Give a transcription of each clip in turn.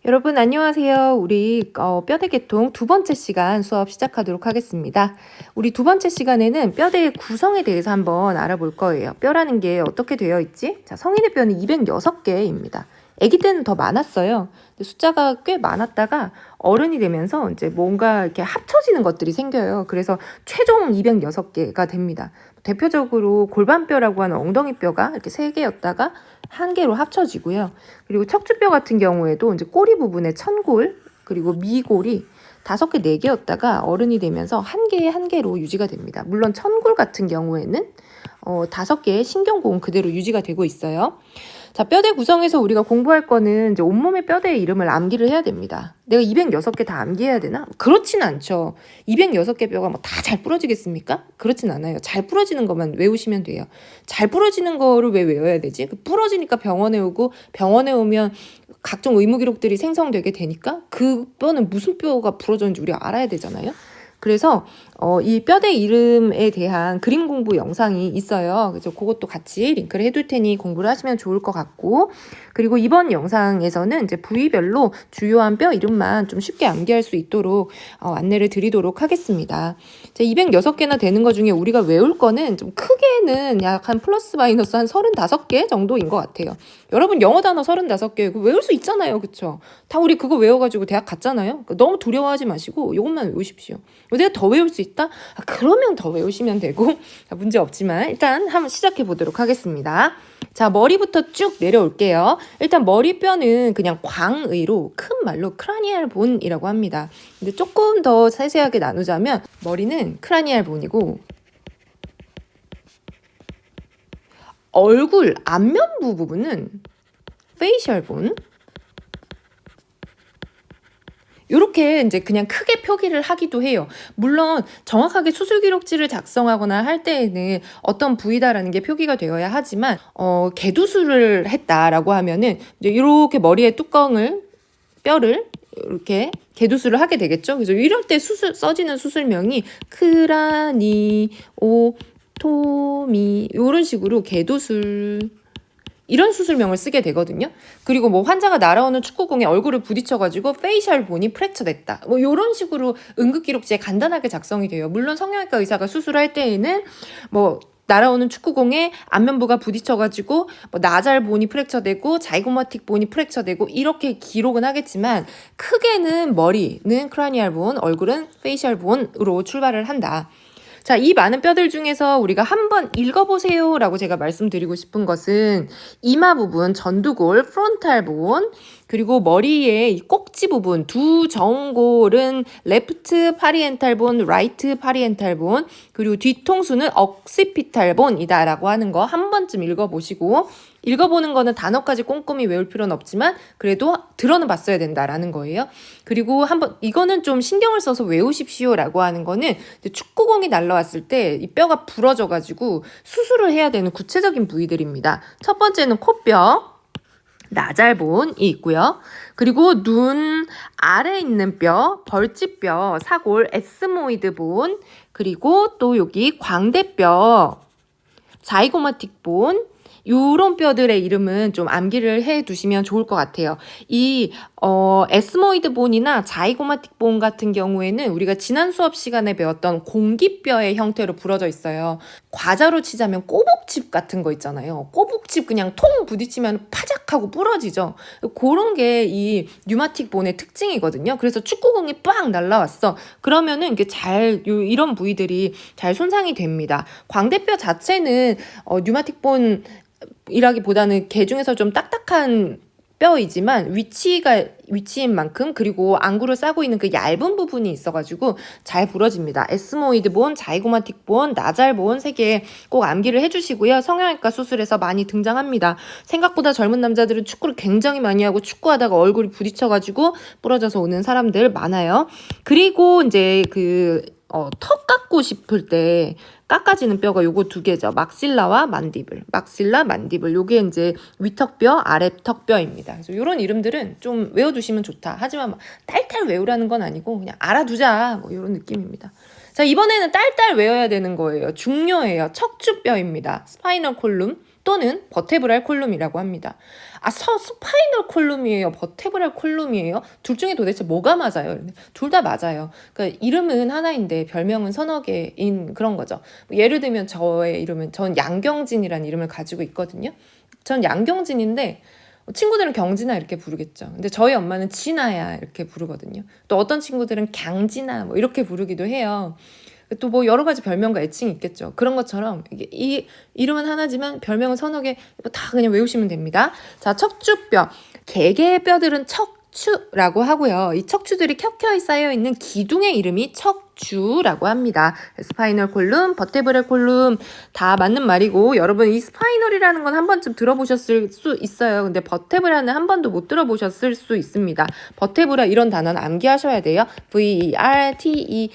여러분 안녕하세요. 우리 뼈대 계통 두 번째 시간 수업 시작하도록 하겠습니다. 우리 두 번째 시간에는 뼈대의 구성에 대해서 한번 알아볼 거예요. 뼈라는 게 어떻게 되어 있지? 자, 성인의 뼈는 206개입니다. 아기 때는 더 많았어요. 근데 숫자가 꽤 많았다가 어른이 되면서 이제 뭔가 이렇게 합쳐지는 것들이 생겨요. 그래서 최종 206개가 됩니다. 대표적으로 골반뼈라고 하는 엉덩이뼈가 이렇게 3개였다가 1개로 합쳐지고요. 그리고 척추뼈 같은 경우에도 이제 꼬리 부분에 천골, 그리고 미골이 5개, 4개였다가 어른이 되면서 1개로 유지가 됩니다. 물론 천골 같은 경우에는 5개의 신경공은 그대로 유지가 되고 있어요. 자, 뼈대 구성에서 우리가 공부할 거는 이제 온몸의 뼈대의 이름을 암기를 해야 됩니다. 내가 206개 다 암기해야 되나? 그렇진 않죠. 206개 뼈가 뭐 다 잘 부러지겠습니까? 그렇진 않아요. 잘 부러지는 것만 외우시면 돼요. 잘 부러지는 거를 왜 외워야 되지? 부러지니까 병원에 오고, 병원에 오면 각종 의무 기록들이 생성되게 되니까 그 뼈는 무슨 뼈가 부러졌는지 우리가 알아야 되잖아요. 그래서 이 뼈대 이름에 대한 그림 공부 영상이 있어요. 그래서 그것도 같이 링크를 해둘 테니 공부를 하시면 좋을 것 같고, 그리고 이번 영상에서는 이제 부위별로 주요한 뼈 이름만 좀 쉽게 암기할 수 있도록 안내를 드리도록 하겠습니다. 206개나 되는 것 중에 우리가 외울 거는 좀 크게는 약 한 플러스 마이너스 한 35개 정도인 것 같아요. 여러분 영어 단어 35개 외울 수 있잖아요. 그쵸? 다 우리 그거 외워가지고 대학 갔잖아요. 너무 두려워하지 마시고 이것만 외우십시오. 내가 더 외울 수 있다? 그러면 더 외우시면 되고 문제 없지만 일단 한번 시작해 보도록 하겠습니다. 자, 머리부터 쭉 내려올게요. 일단 머리뼈는 그냥 광의로 큰 말로 크라니얼 본이라고 합니다. 근데 조금 더 세세하게 나누자면 머리는 크라니얼 본이고 얼굴 안면부 부분은 페이셜 본, 이렇게 이제 그냥 크게 표기를 하기도 해요. 물론 정확하게 수술 기록지를 작성하거나 할 때에는 어떤 부위다라는 게 표기가 되어야 하지만 개두술을 했다라고 하면은 이제 이렇게 머리에 뼈를 이렇게 개두술을 하게 되겠죠. 그래서 이럴 때 써지는 수술명이 크라니오토미 이런 식으로 개두술 이런 수술명을 쓰게 되거든요. 그리고 뭐 환자가 날아오는 축구공에 얼굴을 부딪혀가지고 페이셜 본이 프랙처 됐다. 뭐 이런 식으로 응급기록지에 간단하게 작성이 돼요. 물론 성형외과 의사가 수술할 때에는 뭐 날아오는 축구공에 안면부가 부딪혀가지고 뭐 나잘 본이 프랙처되고 자이고마틱 본이 프랙처되고 이렇게 기록은 하겠지만 크게는 머리는 크라니얼 본, 얼굴은 페이셜 본으로 출발을 한다. 자, 이 많은 뼈들 중에서 우리가 한번 읽어보세요 라고 제가 말씀드리고 싶은 것은 이마 부분, 전두골, 프론탈 본, 그리고 머리의 꼭지 부분, 두 정골은 레프트 파리엔탈 본, 라이트 파리엔탈 본, 그리고 뒤통수는 억시피탈 본이다 라고 하는 거 한 번쯤 읽어보시고, 읽어보는 거는 단어까지 꼼꼼히 외울 필요는 없지만 그래도 들어는 봤어야 된다라는 거예요. 그리고 한번 이거는 좀 신경을 써서 외우십시오라고 하는 거는 축구공이 날라왔을 때 이 뼈가 부러져가지고 수술을 해야 되는 구체적인 부위들입니다. 첫 번째는 코뼈, 나잘본이 있고요. 그리고 눈 아래에 있는 뼈, 벌집뼈, 사골, 에스모이드 본, 그리고 또 여기 광대뼈, 자이고마틱 본, 요런 뼈들의 이름은 좀 암기를 해 두시면 좋을 것 같아요. 이 에스모이드 본이나 자이고마틱 본 같은 경우에는 우리가 지난 수업 시간에 배웠던 공기뼈의 형태로 부러져 있어요. 과자로 치자면 꼬북칩 같은 거 있잖아요. 꼬북칩 그냥 통 부딪히면 파작하고 부러지죠. 그런 게 이 뉴마틱 본의 특징이거든요. 그래서 축구공이 빵 날라왔어. 그러면은 이게 이런 부위들이 잘 손상이 됩니다. 광대뼈 자체는 뉴마틱 본 이라기보다는 개 중에서 좀 딱딱한 뼈이지만 위치인 만큼 그리고 안구를 싸고 있는 그 얇은 부분이 있어가지고 잘 부러집니다. 에스모이드 본, 자이고마틱 본, 나잘 본 3개 꼭 암기를 해주시고요. 성형외과 수술에서 많이 등장합니다. 생각보다 젊은 남자들은 축구를 굉장히 많이 하고 축구하다가 얼굴이 부딪혀가지고 부러져서 오는 사람들 많아요. 그리고 이제 턱 깎고 싶을 때 깎아지는 뼈가 요거 2개죠. 막실라와 만디블. 막실라, 만디블. 요게 이제 위턱뼈, 아래턱뼈입니다. 그래서 요런 이름들은 좀 외워두시면 좋다. 하지만 막 딸딸 외우라는 건 아니고 그냥 알아두자. 뭐 요런 느낌입니다. 자, 이번에는 딸딸 외워야 되는 거예요. 중요해요. 척추뼈입니다. 스파이널 콜룸. 또는 버테브랄 콜룸이라고 합니다. 스파이널 콜룸이에요? 버테브랄 콜룸이에요? 둘 중에 도대체 뭐가 맞아요? 둘 다 맞아요. 그러니까 이름은 하나인데 별명은 서너 개인 그런 거죠. 예를 들면 저의 이름은, 전 양경진이라는 이름을 가지고 있거든요. 전 양경진인데 친구들은 경진아 이렇게 부르겠죠. 근데 저희 엄마는 진아야 이렇게 부르거든요. 또 어떤 친구들은 강진아 뭐 이렇게 부르기도 해요. 또 뭐 여러 가지 별명과 애칭이 있겠죠. 그런 것처럼 이 이름은 하나지만 별명은 서너 개, 다 그냥 외우시면 됩니다. 자, 척추뼈. 개개의 뼈들은 척추라고 하고요. 이 척추들이 켜켜이 쌓여있는 기둥의 이름이 척주라고 합니다. 스파이널 콜룸, 버테브랄 콜룸 다 맞는 말이고, 여러분 이 스파이널이라는 건 한 번쯤 들어보셨을 수 있어요. 근데 버테브라는 한 번도 못 들어보셨을 수 있습니다. 버테브라 이런 단어는 암기하셔야 돼요. VERTEVRAL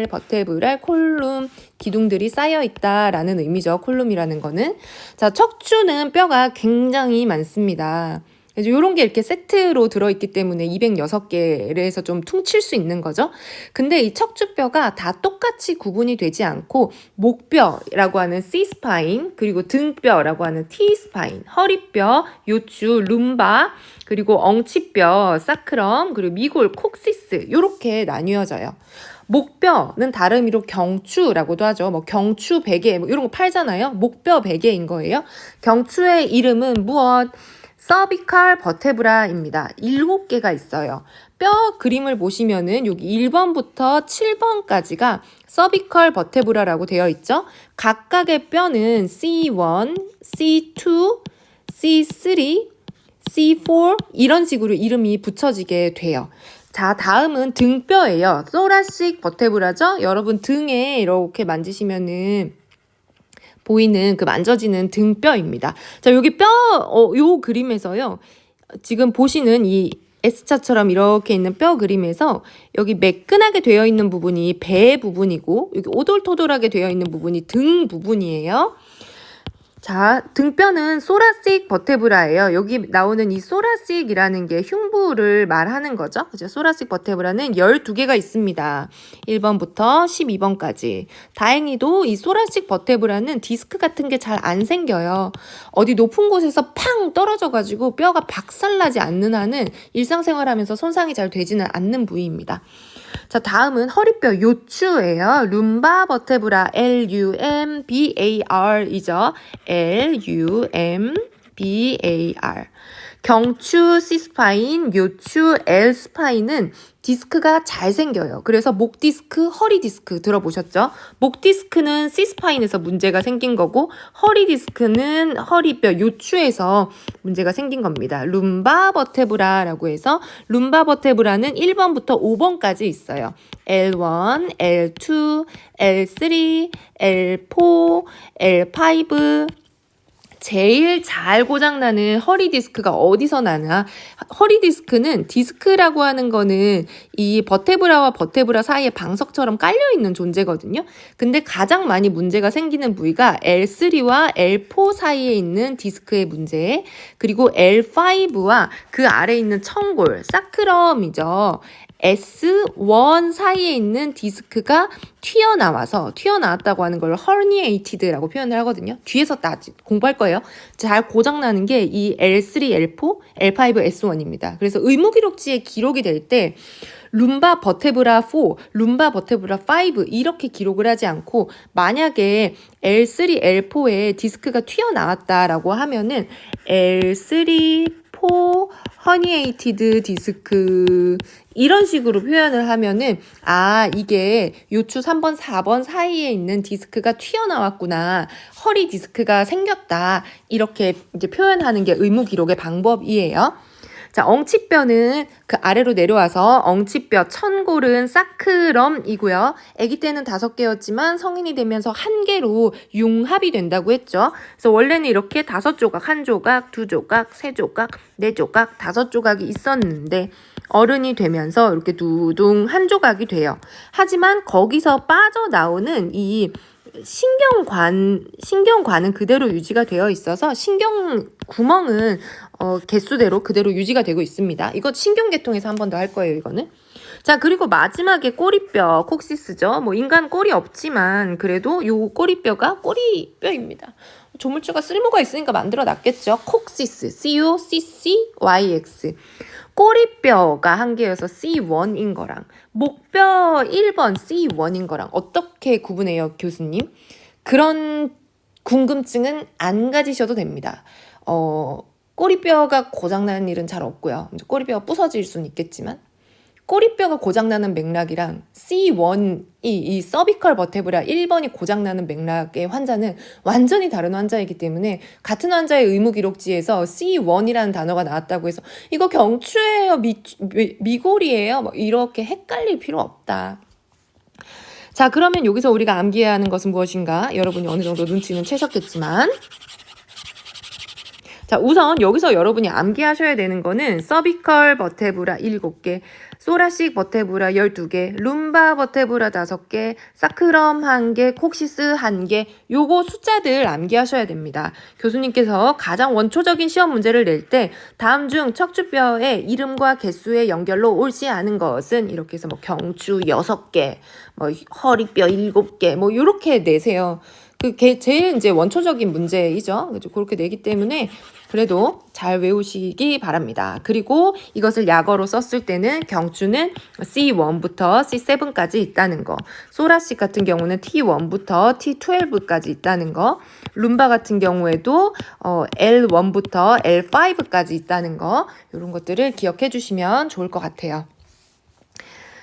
버테브랄 콜룸, 기둥들이 쌓여 있다라는 의미죠. 콜룸이라는 거는. 자, 척추는 뼈가 굉장히 많습니다. 이런 게 이렇게 세트로 들어있기 때문에 206개를 해서 좀 퉁칠 수 있는 거죠. 근데 이 척추뼈가 다 똑같이 구분이 되지 않고, 목뼈라고 하는 C스파인, 그리고 등뼈라고 하는 T스파인, 허리뼈, 요추, 룸바, 그리고 엉치뼈, 사크럼, 그리고 미골, 콕시스 이렇게 나뉘어져요. 목뼈는 다른 의미로 경추라고도 하죠. 뭐 경추 베개 뭐 이런 거 팔잖아요. 목뼈 베개인 거예요. 경추의 이름은 무엇? 서비컬 버테브라입니다. 7개가 있어요. 뼈 그림을 보시면은 여기 1번부터 7번까지가 서비컬 버테브라라고 되어 있죠. 각각의 뼈는 C1, C2, C3, C4 이런 식으로 이름이 붙여지게 돼요. 자, 다음은 등뼈예요. 소라식 버테브라죠. 여러분 등에 이렇게 만지시면은 보이는 그 만져지는 등뼈입니다. 자, 여기 요 그림에서요. 지금 보시는 이 S자처럼 이렇게 있는 뼈 그림에서 여기 매끈하게 되어 있는 부분이 배 부분이고, 여기 오돌토돌하게 되어 있는 부분이 등 부분이에요. 자, 등뼈는 소라식 버테브라예요. 여기 나오는 이 소라식이라는 게 흉부를 말하는 거죠. 그죠? 소라식 버테브라는 12개가 있습니다. 1번부터 12번까지. 다행히도 이 소라식 버테브라는 디스크 같은 게 잘 안 생겨요. 어디 높은 곳에서 팡 떨어져가지고 뼈가 박살나지 않는 한은 일상생활하면서 손상이 잘 되지는 않는 부위입니다. 자, 다음은 허리뼈 요추예요. 룸바 버테브라 LUMBAR이죠. LUMBAR. 경추 C스파인, 요추 L스파인은 디스크가 잘 생겨요. 그래서 목 디스크, 허리 디스크 들어보셨죠? 목 디스크는 C스파인에서 문제가 생긴 거고, 허리 디스크는 허리뼈 요추에서 문제가 생긴 겁니다. 룸바 버테브라라고 해서, 룸바 버테브라는 1번부터 5번까지 있어요. L1, L2, L3, L4, L5, 제일 잘 고장나는 허리 디스크가 어디서 나나? 허리 디스크는, 디스크라고 하는 거는 이 버테브라와 버테브라 사이에 방석처럼 깔려있는 존재거든요. 근데 가장 많이 문제가 생기는 부위가 L3와 L4 사이에 있는 디스크의 문제, 그리고 L5와 그 아래에 있는 청골, 사크럼이죠. S1 사이에 있는 디스크가 튀어나왔다고 하는 걸 herniated라고 표현을 하거든요. 뒤에서 공부할 거예요. 잘 고장나는 게 이 L3, L4, L5, S1입니다. 그래서 의무기록지에 기록이 될 때 룸바 버테브라 4, 룸바 버테브라 5 이렇게 기록을 하지 않고, 만약에 L3, L4에 디스크가 튀어나왔다라고 하면은 L3, 4, herniated 디스크 이런 식으로 표현을 하면은, 이게 요추 3번, 4번 사이에 있는 디스크가 튀어나왔구나, 허리 디스크가 생겼다, 이렇게 이제 표현하는 게 의무 기록의 방법이에요. 자, 엉치뼈는 그 아래로 내려와서 엉치뼈, 천골은 사크럼이고요. 아기 때는 5개였지만 성인이 되면서 1개로 융합이 된다고 했죠. 그래서 원래는 이렇게 5조각, 1조각, 2조각, 3조각, 4조각, 5조각이 있었는데 어른이 되면서 이렇게 두둥 1조각이 돼요. 하지만 거기서 빠져나오는 이 신경관은 그대로 유지가 되어 있어서 신경 구멍은 개수대로 그대로 유지가 되고 있습니다. 이거 신경계통에서 한 번 더 할 거예요, 이거는. 자, 그리고 마지막에 꼬리뼈, 콕시스죠. 뭐 인간 꼬리 없지만 그래도 요 꼬리뼈가 꼬리뼈입니다. 조물주가 쓸모가 있으니까 만들어 놨겠죠. 콕시스, COCCYX. 꼬리뼈가 한 개여서 C1인 거랑 목뼈 1번 C1인 거랑 어떻게 구분해요, 교수님? 그런 궁금증은 안 가지셔도 됩니다. 꼬리뼈가 고장나는 일은 잘 없고요. 꼬리뼈가 부서질 수는 있겠지만 꼬리뼈가 고장나는 맥락이랑 C1이 이 서비컬 버테브라 1번이 고장나는 맥락의 환자는 완전히 다른 환자이기 때문에 같은 환자의 의무기록지에서 C1이라는 단어가 나왔다고 해서 이거 경추예요, 미골이에요, 뭐 이렇게 헷갈릴 필요 없다. 자, 그러면 여기서 우리가 암기해야 하는 것은 무엇인가? 여러분이 어느 정도 눈치는 채셨겠지만 자, 우선 여기서 여러분이 암기하셔야 되는 거는 서비컬 버테브라 7개, 소라식 버테브라 12개, 룸바 버테브라 5개, 사크럼 1개, 콕시스 1개, 요거 숫자들 암기하셔야 됩니다. 교수님께서 가장 원초적인 시험 문제를 낼 때 다음 중 척추뼈의 이름과 개수의 연결로 옳지 않은 것은 이렇게 해서 뭐 경추 6개, 뭐 허리뼈 7개, 뭐 요렇게 내세요. 그게 제일 이제 원초적인 문제이죠. 그렇게 내기 때문에 그래도 잘 외우시기 바랍니다. 그리고 이것을 약어로 썼을 때는 경추는 C1부터 C7까지 있다는 거, 소라식 같은 경우는 T1부터 T12까지 있다는 거, 룸바 같은 경우에도 L1부터 L5까지 있다는 거, 이런 것들을 기억해 주시면 좋을 것 같아요.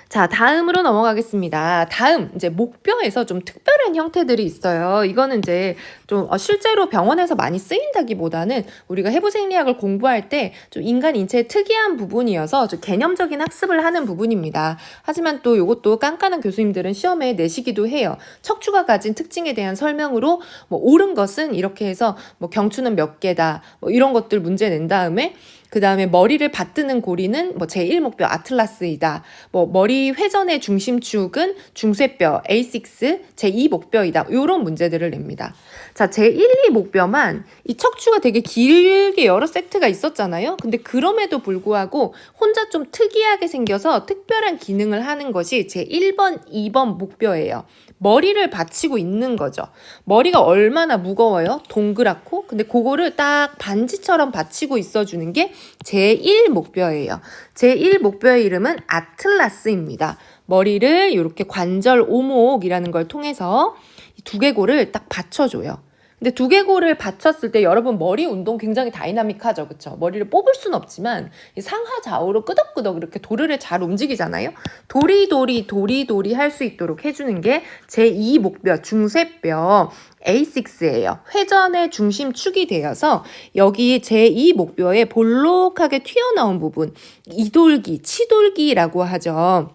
자, 다음으로 넘어가겠습니다. 다음, 이제 목뼈에서 좀 특별한 형태들이 있어요. 이거는 이제 좀 실제로 병원에서 많이 쓰인다기보다는 우리가 해부 생리학을 공부할 때 좀 인간 인체의 특이한 부분이어서 좀 개념적인 학습을 하는 부분입니다. 하지만 또 이것도 깐깐한 교수님들은 시험에 내시기도 해요. 척추가 가진 특징에 대한 설명으로 뭐 옳은 것은 이렇게 해서 뭐 경추는 몇 개다, 뭐 이런 것들 문제 낸 다음에 그 다음에 머리를 받드는 고리는 뭐 제1목뼈 아틀라스이다. 뭐 머리 회전의 중심축은 중쇄뼈 A6, 제2목뼈이다. 이런 문제들을 냅니다. 자, 제1, 2목뼈만 이 척추가 되게 길게 여러 세트가 있었잖아요. 근데 그럼에도 불구하고 혼자 좀 특이하게 생겨서 특별한 기능을 하는 것이 제1번, 2번 목뼈예요. 머리를 받치고 있는 거죠. 머리가 얼마나 무거워요? 동그랗고. 근데 그거를 딱 반지처럼 받치고 있어주는 게 제1목뼈예요. 제1목뼈의 이름은 아틀라스입니다. 머리를 이렇게 관절 오목이라는 걸 통해서 두개골을 딱 받쳐줘요. 근데 두개골을 받쳤을 때 여러분 머리 운동 굉장히 다이나믹하죠. 그쵸? 머리를 뽑을 수는 없지만 상하 좌우로 끄덕끄덕 이렇게 도르를 잘 움직이잖아요. 도리도리 할 수 있도록 해주는 게 제2목뼈 중쇄뼈 A6예요. 회전의 중심축이 되어서 여기 제2목뼈에 볼록하게 튀어나온 부분, 이돌기, 치돌기라고 하죠.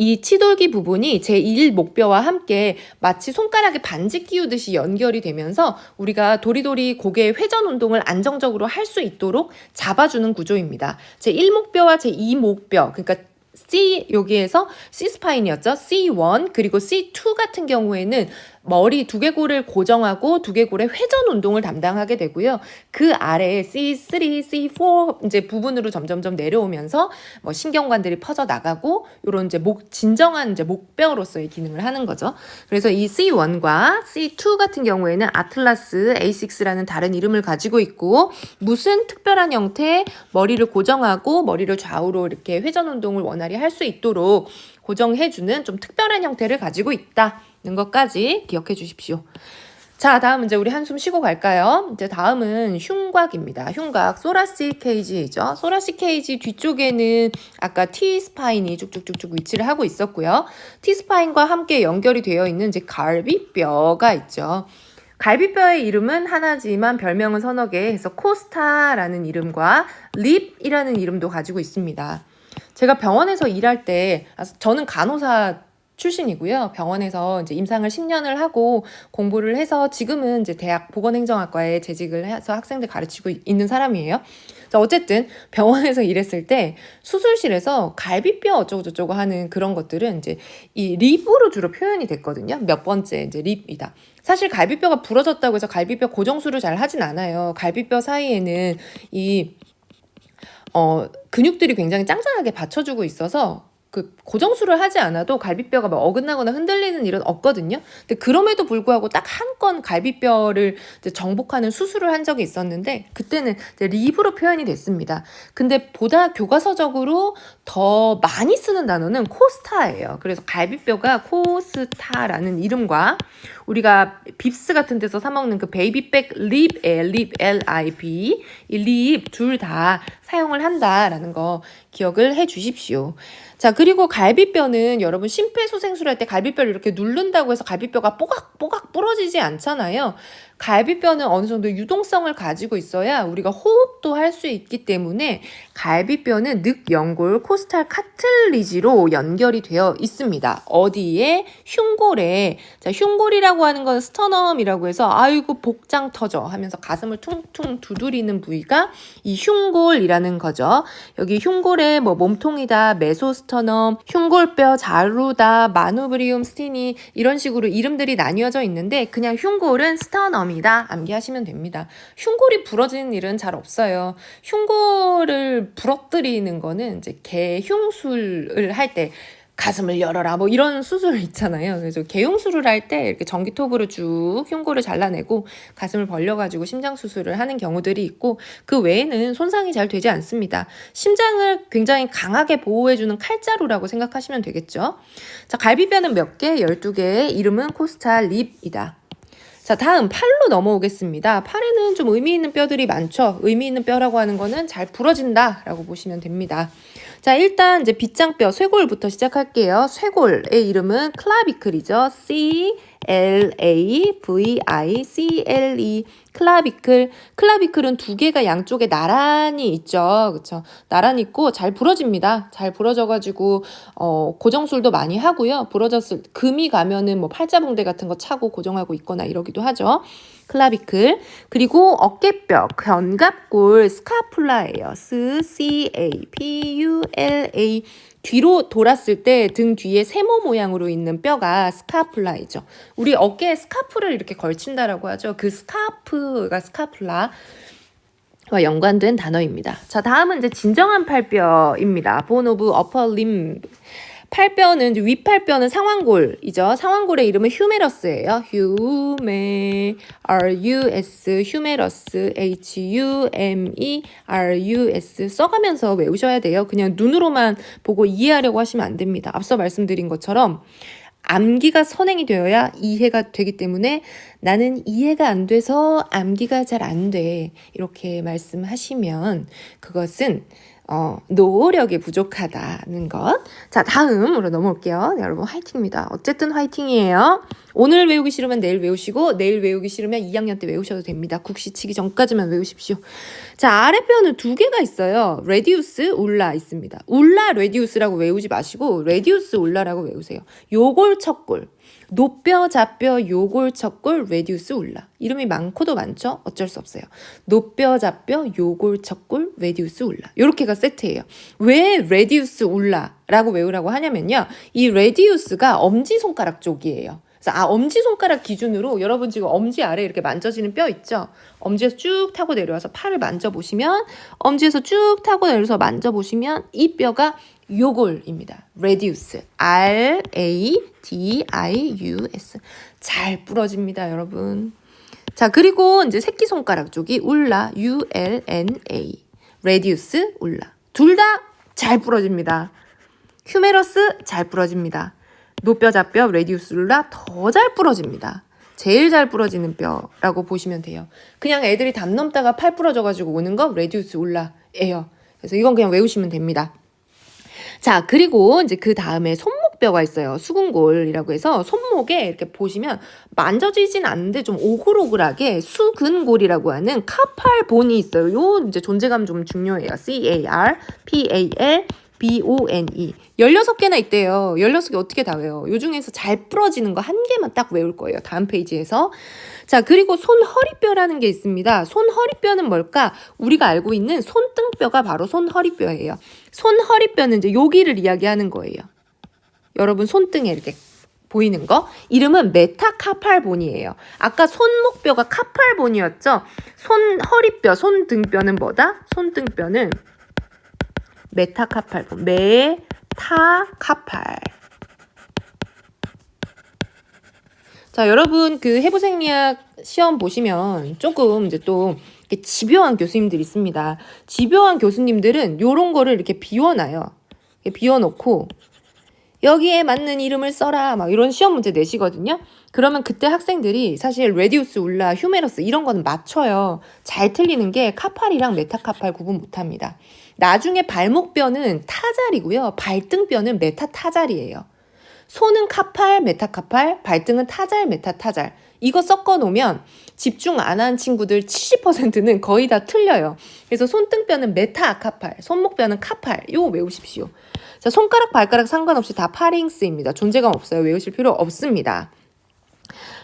이 치돌기 부분이 제1목뼈와 함께 마치 손가락에 반지 끼우듯이 연결이 되면서 우리가 도리도리 고개의 회전 운동을 안정적으로 할 수 있도록 잡아주는 구조입니다. 제1목뼈와 제2목뼈, 그러니까 여기에서 C 스파인이었죠. C1 그리고 C2 같은 경우에는 머리 두개골을 고정하고 두개골의 회전 운동을 담당하게 되고요. 그 아래에 C3, C4 이제 부분으로 점점점 내려오면서 뭐 신경관들이 퍼져 나가고 이런 이제 진정한 이제 목뼈로서의 기능을 하는 거죠. 그래서 이 C1과 C2 같은 경우에는 아틀라스 A6라는 다른 이름을 가지고 있고 무슨 특별한 형태의 머리를 고정하고 머리를 좌우로 이렇게 회전 운동을 원활히 할 수 있도록 고정해주는 좀 특별한 형태를 가지고 있다는 것까지 기억해 주십시오. 자, 다음 이제 우리 한숨 쉬고 갈까요? 이제 다음은 흉곽입니다. 흉곽, 소라식 케이지죠. 소라식 케이지 뒤쪽에는 아까 T 스파인이 쭉쭉쭉쭉 위치를 하고 있었고요. T 스파인과 함께 연결이 되어 있는 이제 갈비뼈가 있죠. 갈비뼈의 이름은 하나지만 별명은 서너 개 해서 코스타라는 이름과 립이라는 이름도 가지고 있습니다. 제가 병원에서 일할 때, 저는 간호사 출신이고요. 병원에서 이제 임상을 10년을 하고 공부를 해서 지금은 이제 대학 보건행정학과에 재직을 해서 학생들 가르치고 있는 사람이에요. 어쨌든 병원에서 일했을 때 수술실에서 갈비뼈 어쩌고저쩌고 하는 그런 것들은 이제 이 립으로 주로 표현이 됐거든요. 몇 번째 이제 립이다. 사실 갈비뼈가 부러졌다고 해서 갈비뼈 고정술을 잘 하진 않아요. 갈비뼈 사이에는 이 근육들이 굉장히 짱짱하게 받쳐주고 있어서 그 고정술을 하지 않아도 갈비뼈가 막 어긋나거나 흔들리는 일은 없거든요. 근데 그럼에도 불구하고 딱 한 건 갈비뼈를 이제 정복하는 수술을 한 적이 있었는데 그때는 이제 립으로 표현이 됐습니다. 근데 보다 교과서적으로 더 많이 쓰는 단어는 코스타예요. 그래서 갈비뼈가 코스타라는 이름과 우리가 빕스 같은 데서 사 먹는 그 베이비백 립에 립 LIB 이 립 둘 다 사용을 한다라는 거 기억을 해 주십시오. 자, 그리고 갈비뼈는 여러분 심폐소생술 할 때 갈비뼈를 이렇게 누른다고 해서 갈비뼈가 뽀각뽀각 부러지지 않잖아요. 갈비뼈는 어느 정도 유동성을 가지고 있어야 우리가 호흡도 할 수 있기 때문에 갈비뼈는 늑연골 코스탈 카틀리지로 연결이 되어 있습니다. 어디에? 흉골에. 자, 흉골이라고 하는 건 스터넘이라고 해서 아이고 복장 터져 하면서 가슴을 퉁퉁 두드리는 부위가 이 흉골이라는 거죠. 여기 흉골에 뭐 몸통이다, 메소스터넘, 흉골뼈, 자루다, 마누브리움 스티니 이런 식으로 이름들이 나뉘어져 있는데 그냥 흉골은 스터넘이다 암기하시면 됩니다. 흉골이 부러지는 일은 잘 없어요. 흉골을 부러뜨리는 거는 이제 개흉술을 할 때 가슴을 열어라 뭐 이런 수술 있잖아요. 그래서 개흉술을 할 때 이렇게 전기톱으로 쭉 흉골을 잘라내고 가슴을 벌려가지고 심장 수술을 하는 경우들이 있고 그 외에는 손상이 잘 되지 않습니다. 심장을 굉장히 강하게 보호해주는 칼자루라고 생각하시면 되겠죠. 자, 갈비뼈는 몇 개? 12개의 이름은 코스타 립이다. 자, 다음 팔로 넘어오겠습니다. 팔에는 좀 의미 있는 뼈들이 많죠. 의미 있는 뼈라고 하는 거는 잘 부러진다 라고 보시면 됩니다. 자, 일단 이제 빗장뼈, 쇄골부터 시작할게요. 쇄골의 이름은 클라비클이죠. C-L-A-V-I-C-L-E 클라비클. 클라비클은 두 개가 양쪽에 나란히 있죠. 그쵸? 나란히 있고 잘 부러집니다. 잘 부러져가지고 고정술도 많이 하고요. 부러졌을 금이 가면은 뭐 팔자붕대 같은 거 차고 고정하고 있거나 이러기도 하죠. 클라비클. 그리고 어깨뼈, 견갑골, 스카풀라예요. C-A-P-U-L-A. 뒤로 돌았을 때 등 뒤에 세모 모양으로 있는 뼈가 스카풀라이죠. 우리 어깨에 스카프를 이렇게 걸친다라고 하죠. 그 스카프가 스카풀라와 연관된 단어입니다. 자, 다음은 이제 진정한 팔뼈입니다. Bone of upper limb. 팔뼈는 이제 윗팔뼈는 상완골이죠. 상완골의 이름은 휴메러스예요. 휴메-R-U-S 휴메러스 H-U-M-E-R-U-S 써가면서 외우셔야 돼요. 그냥 눈으로만 보고 이해하려고 하시면 안 됩니다. 앞서 말씀드린 것처럼 암기가 선행이 되어야 이해가 되기 때문에 나는 이해가 안 돼서 암기가 잘 안 돼. 이렇게 말씀하시면 그것은 노력이 부족하다는 것. 자, 다음으로 넘어올게요. 네, 여러분 화이팅입니다. 어쨌든 화이팅이에요. 오늘 외우기 싫으면 내일 외우시고 내일 외우기 싫으면 2학년 때 외우셔도 됩니다. 국시 치기 전까지만 외우십시오. 자, 아랫뼈는 두 개가 있어요. 레디우스, 울라 있습니다. 울라, 레디우스라고 외우지 마시고 레디우스, 울라라고 외우세요. 요골, 척골. 노뼈, 좌뼈, 요골, 척골, 레디우스, 울라. 이름이 많고도 많죠? 어쩔 수 없어요. 노뼈, 좌뼈, 요골, 척골, 레디우스, 울라. 요렇게가 세트예요. 왜 레디우스, 울라라고 외우라고 하냐면요. 이 레디우스가 엄지손가락 쪽이에요. 그래서 엄지손가락 기준으로 여러분 지금 엄지 아래 이렇게 만져지는 뼈 있죠? 엄지에서 쭉 타고 내려와서 팔을 만져보시면 엄지에서 쭉 타고 내려서 만져보시면 이 뼈가 요골입니다. 레디우스. R-A-D-I-U-S. 잘 부러집니다, 여러분. 자, 그리고 이제 새끼손가락 쪽이 울라. U-L-N-A. 레디우스, 울라. 둘 다 잘 부러집니다. 휴메러스 잘 부러집니다. 노뼈, 좌뼈, 레디우스, 울라 더 잘 부러집니다. 제일 잘 부러지는 뼈라고 보시면 돼요. 그냥 애들이 담 넘다가 팔 부러져가지고 오는 거 레디우스, 울라예요. 그래서 이건 그냥 외우시면 됩니다. 자, 그리고 이제 그 다음에 손목뼈가 있어요. 수근골이라고 해서 손목에 이렇게 보시면 만져지진 않는데 좀 오글오글하게 수근골이라고 하는 카팔본이 있어요. 요 이제 존재감 좀 중요해요. C-A-R-P-A-L-B-O-N-E. 16개나 있대요. 16개 어떻게 다 외워? 요 중에서 잘 부러지는 거 한 개만 딱 외울 거예요. 다음 페이지에서. 자, 그리고 손허리뼈라는 게 있습니다. 손허리뼈는 뭘까? 우리가 알고 있는 손등뼈가 바로 손허리뼈예요. 손허리뼈는 이제 여기를 이야기하는 거예요. 여러분 손등에 이렇게 보이는 거. 이름은 메타카팔본이에요. 아까 손목뼈가 카팔본이었죠? 손허리뼈, 손등뼈는 뭐다? 손등뼈는 메타카팔본. 메타카팔. 자, 여러분 그 해부생리학 시험 보시면 조금 이제 또 이렇게 집요한 교수님들 있습니다. 집요한 교수님들은 요런 거를 이렇게 비워놔요. 비워놓고 여기에 맞는 이름을 써라 막 이런 시험 문제 내시거든요. 그러면 그때 학생들이 사실 레디우스, 울라, 휴메러스 이런 거는 맞춰요. 잘 틀리는 게 카팔이랑 메타카팔 구분 못합니다. 나중에 발목뼈는 타잘이고요. 발등뼈는 메타타잘이에요. 손은 카팔, 메타카팔, 발등은 타잘, 메타타잘. 이거 섞어 놓으면 집중 안 한 친구들 70%는 거의 다 틀려요. 그래서 손등뼈는 메타카팔, 손목뼈는 카팔. 요거 외우십시오. 자, 손가락, 발가락 상관없이 다 파링스입니다. 존재감 없어요. 외우실 필요 없습니다.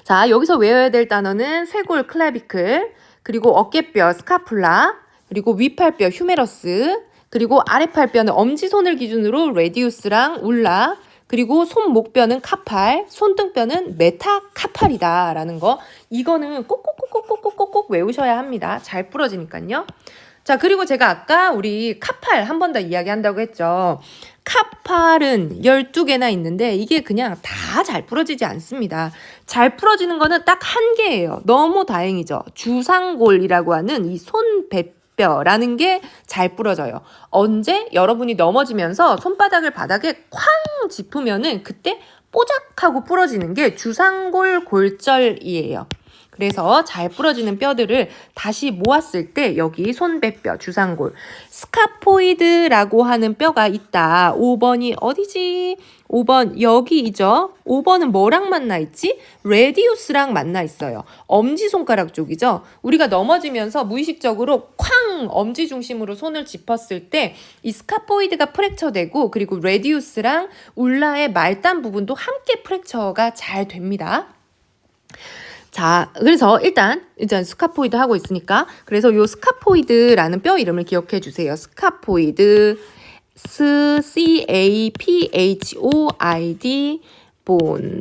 자, 여기서 외워야 될 단어는 쇄골, 클라비클, 그리고 어깨뼈, 스카풀라, 그리고 윗팔뼈, 휴메러스, 그리고 아랫팔뼈는 엄지손을 기준으로 레디우스랑 울라, 그리고 손목뼈는 카팔, 손등뼈는 메타카팔이다라는 거. 이거는 꼭꼭꼭꼭꼭꼭꼭 외우셔야 합니다. 잘 부러지니까요. 자, 그리고 제가 아까 우리 카팔 한 번 더 이야기한다고 했죠. 카팔은 12개나 있는데 이게 그냥 다 잘 부러지지 않습니다. 잘 부러지는 거는 딱 한 개예요. 너무 다행이죠. 주상골이라고 하는 이 손배뼈라는 게 잘 부러져요. 언제? 여러분이 넘어지면서 손바닥을 바닥에 쾅 짚으면은 그때 뽀작하고 부러지는 게 주상골 골절이에요. 그래서 잘 부러지는 뼈들을 다시 모았을 때 여기 손배뼈, 주상골, 스카포이드라고 하는 뼈가 있다. 5번이 어디지? 5번 여기이죠. 5번은 뭐랑 만나 있지? 레디우스랑 만나 있어요. 엄지손가락 쪽이죠. 우리가 넘어지면서 무의식적으로 쾅 엄지 중심으로 손을 짚었을 때 이 스카포이드가 프랙처되고 그리고 레디우스랑 울라의 말단 부분도 함께 프랙처가 잘 됩니다. 자, 그래서 일단 스카포이드 하고 있으니까 그래서 요 스카포이드라는 뼈 이름을 기억해 주세요. 스카포이드, CAPHOID, 본.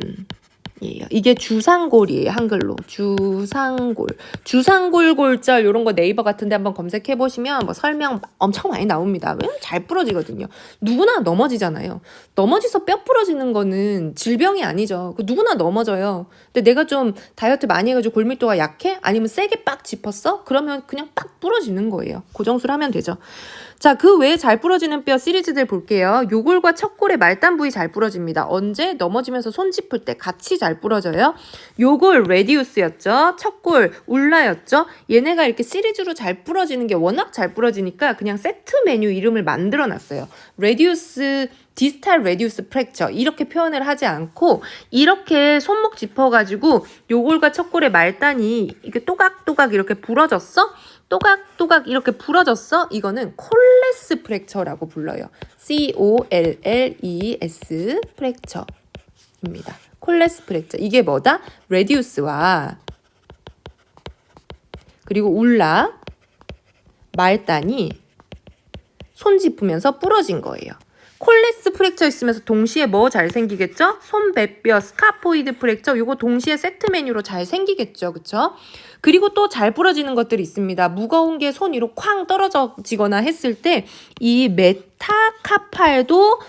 이게 주상골이에요. 한글로. 주상골. 주상골 골절 이런 거 네이버 같은 데 한번 검색해 보시면 뭐 설명 엄청 많이 나옵니다. 왜냐면 잘 부러지거든요. 누구나 넘어지잖아요. 넘어져서 뼈 부러지는 거는 질병이 아니죠. 누구나 넘어져요. 근데 내가 좀 다이어트 많이 해가지고 골밀도가 약해? 아니면 세게 빡 짚었어? 그러면 그냥 빡 부러지는 거예요. 고정술 하면 되죠. 자, 그 외에 잘 부러지는 뼈 시리즈들 볼게요. 요골과 척골의 말단 부위 잘 부러집니다. 언제? 넘어지면서 손 짚을 때 같이 잘 부러져요. 요골 레디우스였죠. 척골 울라였죠. 얘네가 이렇게 시리즈로 잘 부러지는 게 워낙 잘 부러지니까 그냥 세트 메뉴 이름을 만들어 놨어요. 레디우스, 디스탈 레디우스 프랙처 이렇게 표현을 하지 않고 이렇게 손목 짚어가지고 요골과 척골의 말단이 이렇게 또각또각 이렇게 부러졌어? 또각또각 이렇게 부러졌어? 이거는 콜레스 프랙처라고 불러요. COLLES 프랙처입니다. 콜레스 프랙처. 이게 뭐다? 레디우스와 그리고 울라 말단이 손 짚으면서 부러진 거예요. 콜레스 프랙처 있으면서 동시에 뭐 잘 생기겠죠? 손배뼈, 스카포이드 프랙처 요거 동시에 세트 메뉴로 잘 생기겠죠. 그쵸? 그리고 또 잘 부러지는 것들이 있습니다. 무거운 게 손 위로 쾅 떨어지거나 했을 때 이 메타카팔도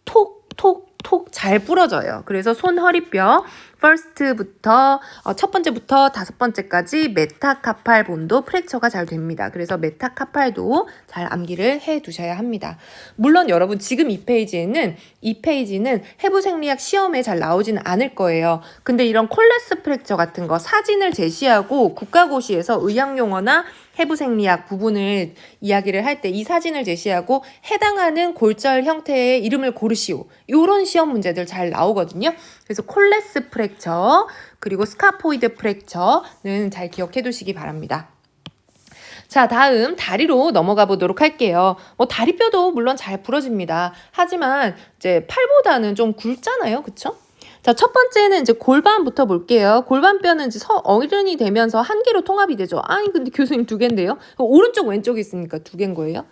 톡톡톡 잘 부러져요. 그래서 손 허리뼈 퍼스트부터 첫 번째부터 다섯 번째까지 메타카팔 본도 프랙처가 잘 됩니다. 그래서 메타카팔도 잘 암기를 해 두셔야 합니다. 물론 여러분 지금 이 페이지는 해부생리학 시험에 잘 나오진 않을 거예요. 근데 이런 콜레스 프랙처 같은 거 사진을 제시하고 국가고시에서 의학용어나 해부생리학 부분을 이야기를 할 때 이 사진을 제시하고 해당하는 골절 형태의 이름을 고르시오. 이런 시험 문제들 잘 나오거든요. 그래서 콜레스 프랙처 그리고 스카포이드 프랙처는 잘 기억해 두시기 바랍니다. 자, 다음 다리로 넘어가 보도록 할게요. 다리뼈도 물론 잘 부러집니다. 하지만 이제 팔보다는 좀 굵잖아요. 그쵸? 자, 첫 번째는 이제 골반부터 볼게요. 골반뼈는 이제 어른이 되면서 한 개로 통합이 되죠. 아니, 근데 교수님 두 개인데요? 오른쪽, 왼쪽이 있으니까 두 개인 거예요?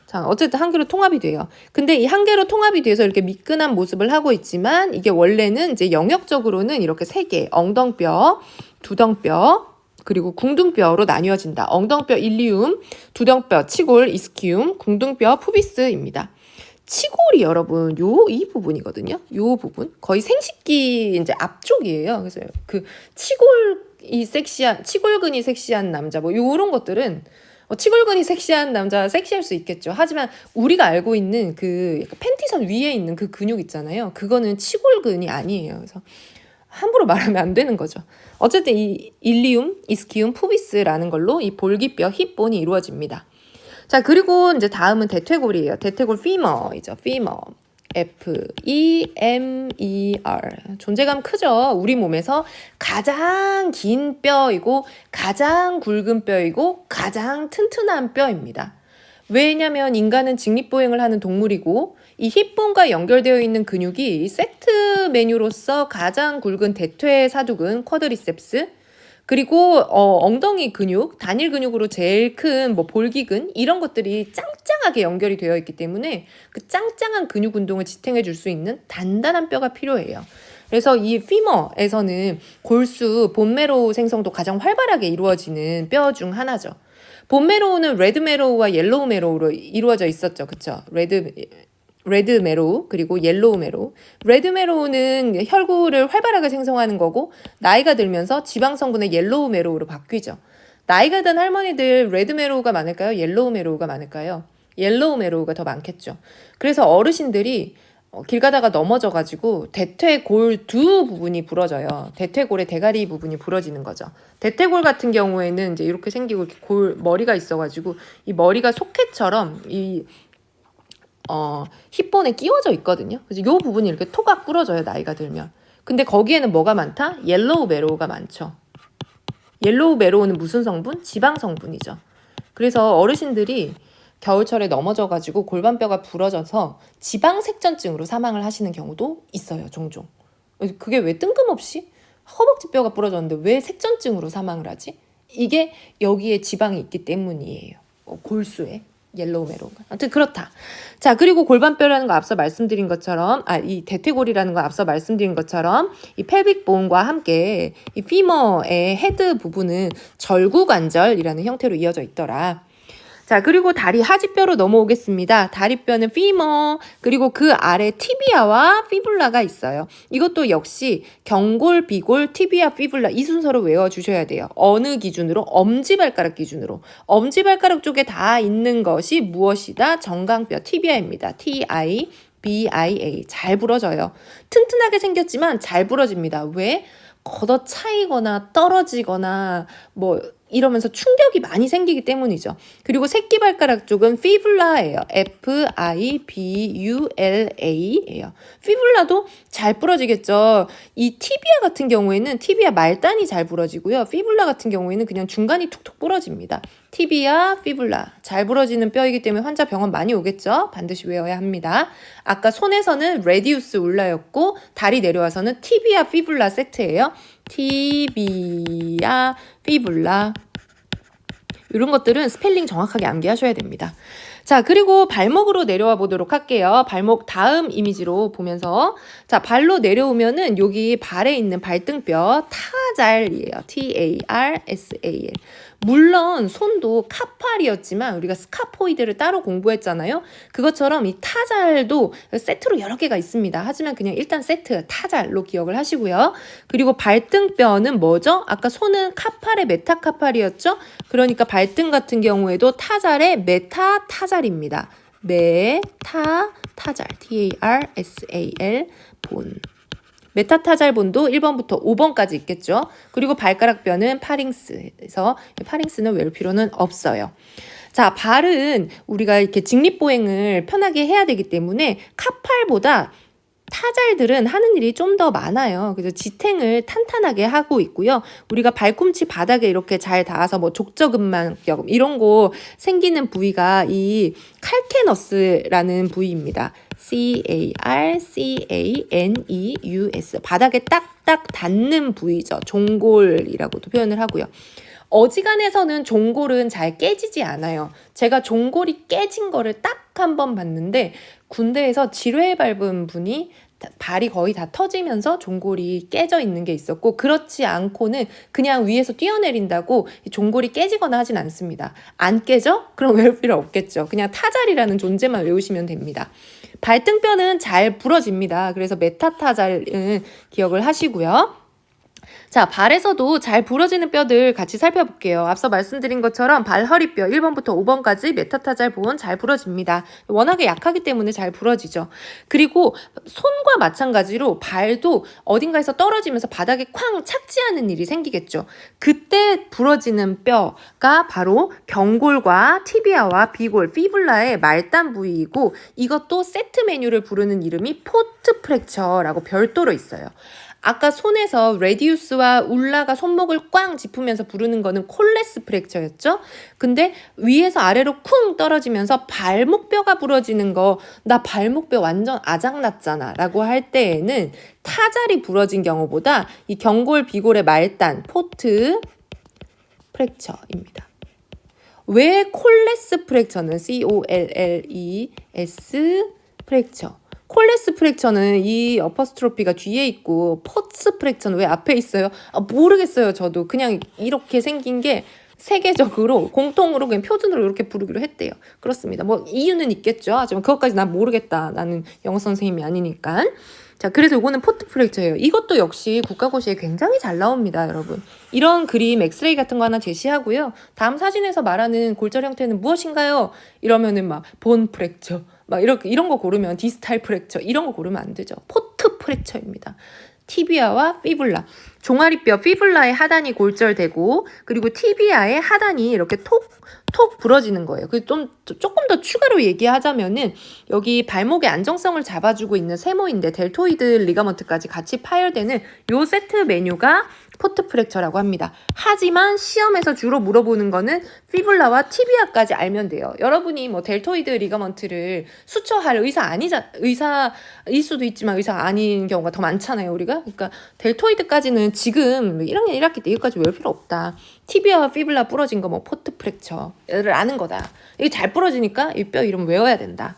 자, 어쨌든 한 개로 통합이 돼요. 근데 이 한 개로 통합이 돼서 이렇게 미끈한 모습을 하고 있지만 이게 원래는 이제 영역적으로는 이렇게 세 개, 엉덩뼈, 두덩뼈, 그리고 궁둥뼈로 나뉘어진다. 엉덩뼈 일리움, 두덩뼈 치골 이스키움, 궁둥뼈 푸비스입니다. 치골이 여러분 이 부분이거든요. 요 부분 거의 생식기 이제 앞쪽이에요. 그래서 그 치골근이 섹시한 남자 뭐 요런 것들은 치골근이 섹시한 남자 섹시할 수 있겠죠. 하지만 우리가 알고 있는 그 약간 팬티선 위에 있는 그 근육 있잖아요. 그거는 치골근이 아니에요. 그래서 함부로 말하면 안 되는 거죠. 어쨌든 이 일리움, 이스키움, 푸비스라는 걸로 이 볼기뼈 힙본이 이루어집니다. 자, 그리고 이제 다음은 대퇴골이에요. 대퇴골 피머이죠. 피머. F-E-M-E-R. 존재감 크죠? 우리 몸에서 가장 긴 뼈이고 가장 굵은 뼈이고 가장 튼튼한 뼈입니다. 왜냐면 인간은 직립보행을 하는 동물이고 이 힙본과 연결되어 있는 근육이 세트 메뉴로서 가장 굵은 대퇴사두근, 쿼드리셉스, 그리고 엉덩이 근육, 단일 근육으로 제일 큰 뭐 볼기근 이런 것들이 짱짱하게 연결이 되어 있기 때문에 그 짱짱한 근육 운동을 지탱해 줄 수 있는 단단한 뼈가 필요해요. 그래서 이 피머에서는 골수, 본메로우 생성도 가장 활발하게 이루어지는 뼈 중 하나죠. 본메로우는 레드메로우와 옐로우메로우로 이루어져 있었죠. 그쵸? 레드메로우 그리고 옐로우메로우. 레드메로우는 혈구를 활발하게 생성하는 거고 나이가 들면서 지방 성분의 옐로우메로우로 바뀌죠. 나이가 든 할머니들 레드메로우가 많을까요? 옐로우메로우가 많을까요? 옐로우메로우가 더 많겠죠. 그래서 어르신들이 길 가다가 넘어져가지고 대퇴골 두 부분이 부러져요. 대퇴골의 대가리 부분이 부러지는 거죠. 대퇴골 같은 경우에는 이제 이렇게 생기고 이렇게 머리가 있어가지고 이 머리가 소켓처럼 힙본에 끼워져 있거든요. 그래서 이 부분이 이렇게 토각 부러져요. 나이가 들면. 근데 거기에는 뭐가 많다? 옐로우 메로우가 많죠. 옐로우 메로우는 무슨 성분? 지방 성분이죠. 그래서 어르신들이 겨울철에 넘어져가지고 골반뼈가 부러져서 지방색전증으로 사망을 하시는 경우도 있어요. 종종. 그게 왜 뜬금없이 허벅지뼈가 부러졌는데 왜 색전증으로 사망을 하지? 이게 여기에 지방이 있기 때문이에요. 골수에. 옐로우 메로우가. 아무튼 그렇다. 자, 그리고 골반뼈라는 거 앞서 말씀드린 것처럼, 이 대퇴골이라는 거 앞서 말씀드린 것처럼, 이 펠빅 본과 함께 이 피머의 헤드 부분은 절구관절이라는 형태로 이어져 있더라. 자, 그리고 다리 하지뼈로 넘어오겠습니다. 다리뼈는 피머, 그리고 그 아래 티비아와 피블라가 있어요. 이것도 역시 경골, 비골, 티비아, 피블라 이 순서로 외워주셔야 돼요. 어느 기준으로? 엄지발가락 기준으로. 엄지발가락 쪽에 다 있는 것이 무엇이다? 정강뼈, 티비아입니다. T-I-B-I-A. 잘 부러져요. 튼튼하게 생겼지만 잘 부러집니다. 왜? 걷어차이거나 떨어지거나 뭐 이러면서 충격이 많이 생기기 때문이죠. 그리고 새끼발가락 쪽은 피블라예요. F-I-B-U-L-A예요. 피블라도 잘 부러지겠죠. 이 티비아 같은 경우에는 티비아 말단이 잘 부러지고요. 피블라 같은 경우에는 그냥 중간이 툭툭 부러집니다. 티비아, 피블라 잘 부러지는 뼈이기 때문에 환자 병원 많이 오겠죠. 반드시 외워야 합니다. 아까 손에서는 레디우스 울라였고 다리 내려와서는 티비아, 피블라 세트예요. 티비아, 피블라 이런 것들은 스펠링 정확하게 암기하셔야 됩니다. 자, 그리고 발목으로 내려와 보도록 할게요. 발목 다음 이미지로 보면서 자, 발로 내려오면은 여기 발에 있는 발등뼈 타잘이에요. T-A-R-S-A-L. 물론 손도 카팔이었지만 우리가 스카포이드를 따로 공부했잖아요. 그것처럼 이 타잘도 세트로 여러 개가 있습니다. 하지만 그냥 일단 세트 타잘로 기억을 하시고요. 그리고 발등뼈는 뭐죠? 아까 손은 카팔의 메타카팔이었죠? 그러니까 발등 같은 경우에도 타잘의 메타타잘입니다. 메타타잘 T-A-R-S-A-L 본. 메타타잘본도 1번부터 5번까지 있겠죠. 그리고 발가락뼈는 파링스에서 파링스는 외울 필요는 없어요. 자, 발은 우리가 이렇게 직립보행을 편하게 해야 되기 때문에 카팔보다 타잘들은 하는 일이 좀 더 많아요. 그래서 지탱을 탄탄하게 하고 있고요. 우리가 발꿈치 바닥에 이렇게 잘 닿아서 뭐 족저근막염 이런 거 생기는 부위가 이 칼케너스라는 부위입니다. C-A-R-C-A-N-E-U-S 바닥에 딱딱 닿는 부위죠. 종골이라고도 표현을 하고요. 어지간해서는 종골은 잘 깨지지 않아요. 제가 종골이 깨진 거를 딱 한 번 봤는데 군대에서 지뢰 밟은 분이 발이 거의 다 터지면서 종골이 깨져 있는 게 있었고 그렇지 않고는 그냥 위에서 뛰어내린다고 종골이 깨지거나 하진 않습니다. 안 깨져? 그럼 외울 필요 없겠죠. 그냥 타잘이라는 존재만 외우시면 됩니다. 발등뼈는 잘 부러집니다. 그래서 메타타잘은 기억을 하시고요. 자, 발에서도 잘 부러지는 뼈들 같이 살펴볼게요. 앞서 말씀드린 것처럼 발, 허리뼈 1번부터 5번까지 메타타잘 보은 잘 부러집니다. 워낙에 약하기 때문에 잘 부러지죠. 그리고 손과 마찬가지로 발도 어딘가에서 떨어지면서 바닥에 쾅 착지하는 일이 생기겠죠. 그때 부러지는 뼈가 바로 경골과 티비아와 비골, 피블라의 말단 부위이고 이것도 세트 메뉴를 부르는 이름이 포트 프랙처라고 별도로 있어요. 아까 손에서 레디우스와 울라가 손목을 꽝 짚으면서 부르는 거는 콜레스 프랙처였죠? 근데 위에서 아래로 쿵 떨어지면서 발목뼈가 부러지는 거, 나 발목뼈 완전 아작났잖아 라고 할 때에는 타잘이 부러진 경우보다 이 경골, 비골의 말단, 포트 프랙처입니다. 왜 콜레스 프랙처는 COLLES 프랙처? 콜레스 프랙처는 이 어퍼스트로피가 뒤에 있고 포츠 프랙처는 왜 앞에 있어요? 모르겠어요. 저도 그냥 이렇게 생긴 게 세계적으로 공통으로 그냥 표준으로 이렇게 부르기로 했대요. 그렇습니다. 뭐 이유는 있겠죠. 하지만 그것까지 난 모르겠다. 나는 영어 선생님이 아니니까. 자, 그래서 이거는 포트 프랙처예요. 이것도 역시 국가고시에 굉장히 잘 나옵니다, 여러분. 이런 그림, 엑스레이 같은 거 하나 제시하고요. 다음 사진에서 말하는 골절 형태는 무엇인가요? 이러면은 막 본 프랙처, 막 이런 거 고르면 디스탈 프랙처 이런 거 고르면 안 되죠. 포트 프랙처입니다. 티비아와 피블라. 종아리뼈 피블라의 하단이 골절되고 그리고 티비아의 하단이 이렇게 톡 부러지는 거예요. 조금 더 추가로 얘기하자면은 여기 발목의 안정성을 잡아주고 있는 세모인데 델토이드 리가먼트까지 같이 파열되는 요 세트 메뉴가 포트 프랙처라고 합니다. 하지만 시험에서 주로 물어보는 거는 피블라와 티비아까지 알면 돼요. 여러분이 뭐 델토이드 리가먼트를 수처할 의사일 수도 있지만 의사가 아닌 경우가 더 많잖아요, 우리가. 그러니까 델토이드까지는 지금 1학년 1학기 때 이것까지 외울 필요 없다. 티비아와 피블라 부러진 거 뭐 포트 프랙처를 아는 거다. 이게 잘 부러지니까 이 뼈 이름 외워야 된다.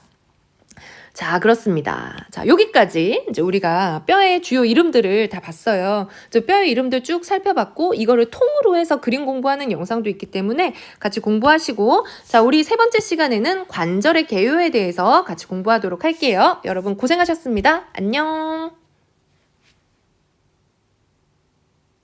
자, 그렇습니다. 자, 여기까지 이제 우리가 뼈의 주요 이름들을 다 봤어요. 뼈의 이름들 쭉 살펴봤고 이거를 통으로 해서 그림 공부하는 영상도 있기 때문에 같이 공부하시고 자, 우리 세 번째 시간에는 관절의 개요에 대해서 같이 공부하도록 할게요. 여러분 고생하셨습니다. 안녕.